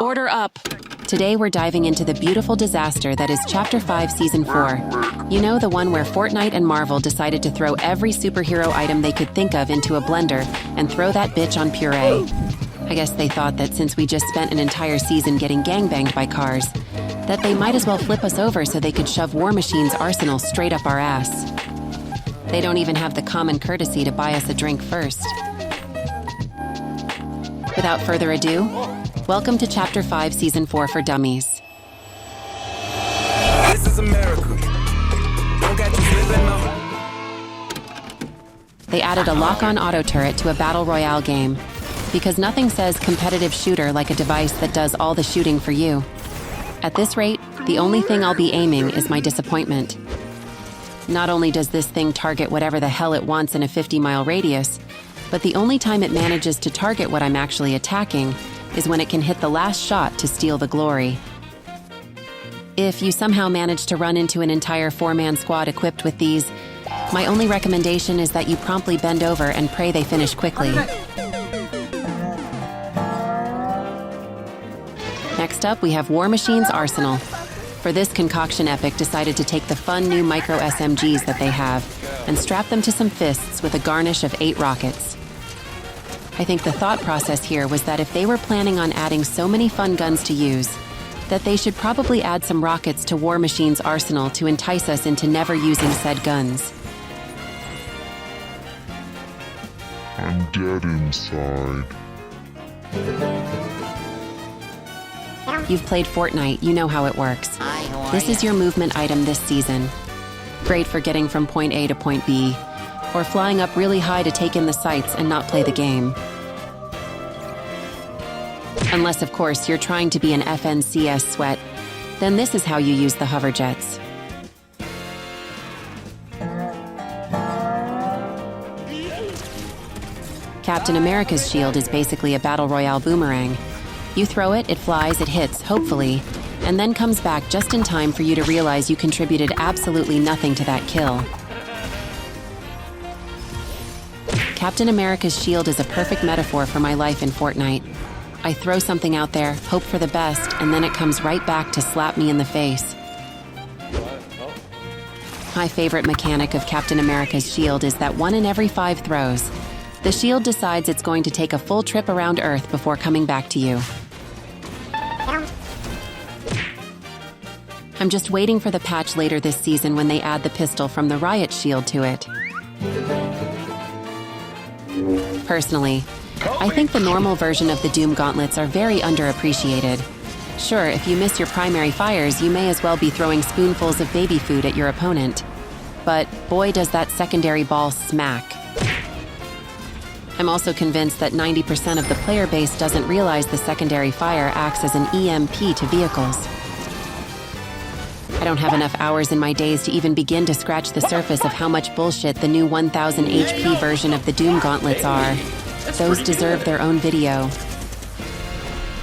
Order up! Today we're diving into the beautiful disaster that is Chapter 5, Season 4. You know, the one where Fortnite and Marvel decided to throw every superhero item they could think of into a blender and throw that bitch on puree. I guess they thought that since we just spent an entire season getting gangbanged by cars, that they might as well flip us over so they could shove War Machine's arsenal straight up our ass. They don't even have the common courtesy to buy us a drink first. Without further ado, welcome to Chapter 5, Season 4 for Dummies. This is America. Don't get you slipping now. They added a lock-on auto turret to a battle royale game, because nothing says competitive shooter like a device that does all the shooting for you. At this rate, the only thing I'll be aiming is my disappointment. Not only does this thing target whatever the hell it wants in a 50-mile radius, but the only time it manages to target what I'm actually attacking is when it can hit the last shot to steal the glory. If you somehow manage to run into an entire 4-man squad equipped with these, my only recommendation is that you promptly bend over and pray they finish quickly. Next up, we have War Machine's arsenal. For this concoction, Epic decided to take the fun new micro SMGs that they have and strap them to some fists with a garnish of 8 rockets. I think the thought process here was that if they were planning on adding so many fun guns to use, that they should probably add some rockets to War Machine's arsenal to entice us into never using said guns. I'm dead inside. You've played Fortnite, you know how it works. This is your movement item this season. Great for getting from point A to point B, or flying up really high to take in the sights and not play the game. Unless, of course, you're trying to be an FNCS sweat, then this is how you use the hover jets. Captain America's shield is basically a battle royale boomerang. You throw it, it flies, it hits, hopefully, and then comes back just in time for you to realize you contributed absolutely nothing to that kill. Captain America's shield is a perfect metaphor for my life in Fortnite. I throw something out there, hope for the best, and then it comes right back to slap me in the face. My favorite mechanic of Captain America's shield is that 1 in every 5 throws, the shield decides it's going to take a full trip around Earth before coming back to you. I'm just waiting for the patch later this season when they add the pistol from the Riot shield to it. Personally, I think the normal version of the Doom gauntlets are very underappreciated. Sure, if you miss your primary fires, you may as well be throwing spoonfuls of baby food at your opponent. But boy, does that secondary ball smack. I'm also convinced that 90% of the player base doesn't realize the secondary fire acts as an EMP to vehicles. I don't have enough hours in my days to even begin to scratch the surface of how much bullshit the new 1000 HP version of the Doom gauntlets are. Those deserve their own video.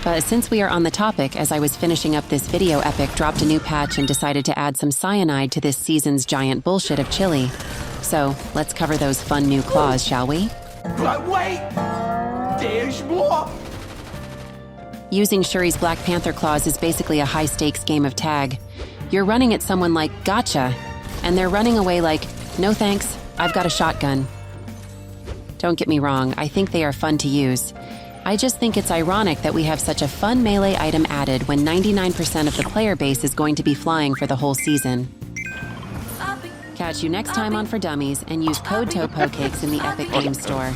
But since we are on the topic, as I was finishing up this video, Epic dropped a new patch and decided to add some cyanide to this season's giant bullshit of chili. So, let's cover those fun new claws, shall we? But wait! There's more! Using Shuri's Black Panther claws is basically a high-stakes game of tag. You're running at someone like, gotcha, and they're running away like, no thanks, I've got a shotgun. Don't get me wrong, I think they are fun to use. I just think it's ironic that we have such a fun melee item added when 99% of the player base is going to be flying for the whole season. Catch you next time on For Dummies, and use code TOPOCAKES in the Epic Games Store.